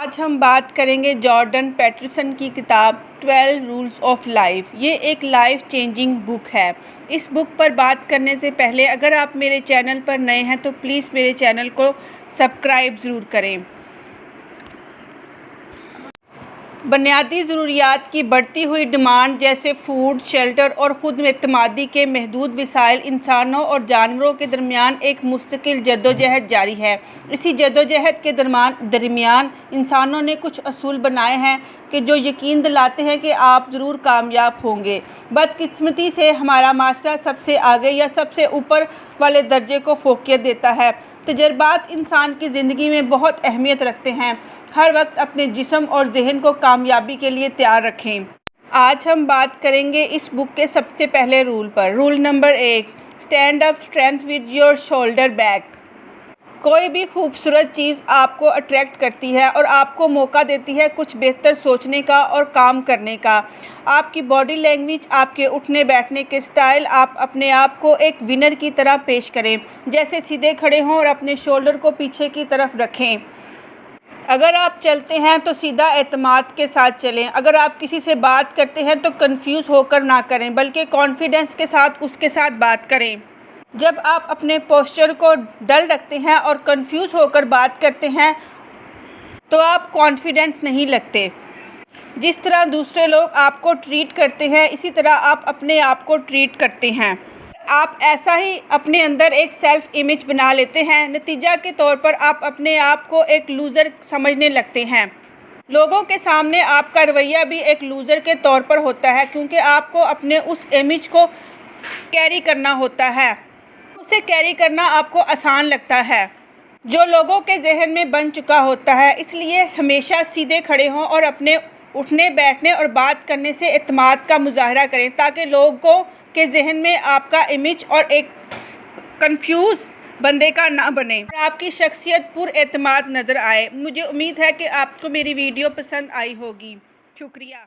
आज हम बात करेंगे जॉर्डन पेटरसन की किताब 12 रूल्स ऑफ लाइफ। ये एक लाइफ चेंजिंग बुक है। इस बुक पर बात करने से पहले अगर आप मेरे चैनल पर नए हैं तो प्लीज़ मेरे चैनल को सब्सक्राइब ज़रूर करें। बुनियादी ज़रूरियात की बढ़ती हुई डिमांड जैसे फूड, शेल्टर और ख़ुद एतमादी के महदूद वसाइल इंसानों और जानवरों के दरमियान एक मुस्तकिल जद्दोजहद जारी है। इसी जद्दोजहद के दरमियान इंसानों ने कुछ असूल बनाए हैं कि जो यकीन दिलाते हैं कि आप ज़रूर कामयाब होंगे। बदकिस्मती से हमारा माशरा सबसे आगे या सबसे ऊपर वाले दर्जे को फोकियत देता है। तजर्बात इंसान की ज़िंदगी में बहुत अहमियत रखते हैं। हर वक्त अपने जिस्म और जहन को कामयाबी के लिए तैयार रखें। आज हम बात करेंगे इस बुक के सबसे पहले रूल पर। Rule number 1, stand up strength with your shoulder back. कोई भी खूबसूरत चीज़ आपको अट्रैक्ट करती है और आपको मौका देती है कुछ बेहतर सोचने का और काम करने का। आपकी बॉडी लैंग्वेज, आपके उठने बैठने के स्टाइल, आप अपने आप को एक विनर की तरह पेश करें। जैसे सीधे खड़े हों और अपने शोल्डर को पीछे की तरफ रखें। अगर आप चलते हैं तो सीधा एतमाद के साथ चलें। अगर आप किसी से बात करते हैं तो कंफ्यूज होकर ना करें बल्कि कॉन्फिडेंस के साथ उसके साथ बात करें। जब आप अपने पोस्चर को डल रखते हैं और कंफ्यूज होकर बात करते हैं तो आप कॉन्फिडेंस नहीं लगते। जिस तरह दूसरे लोग आपको ट्रीट करते हैं इसी तरह आप अपने आप को ट्रीट करते हैं। आप ऐसा ही अपने अंदर एक सेल्फ इमेज बना लेते हैं। नतीजा के तौर पर आप अपने आप को एक लूज़र समझने लगते हैं। लोगों के सामने आपका रवैया भी एक लूज़र के तौर पर होता है क्योंकि आपको अपने उस इमेज को कैरी करना होता है। उसे कैरी करना आपको आसान लगता है जो लोगों के जहन में बन चुका होता है। इसलिए हमेशा सीधे खड़े हों और अपने उठने बैठने और बात करने से एतमाद का मुजाहरा करें ताकि लोगों के जहन में आपका इमेज और एक कंफ्यूज बंदे का ना बने और आपकी शख्सियत पुरएतमाद नज़र आए। मुझे उम्मीद है कि आपको मेरी वीडियो पसंद आई होगी। शुक्रिया।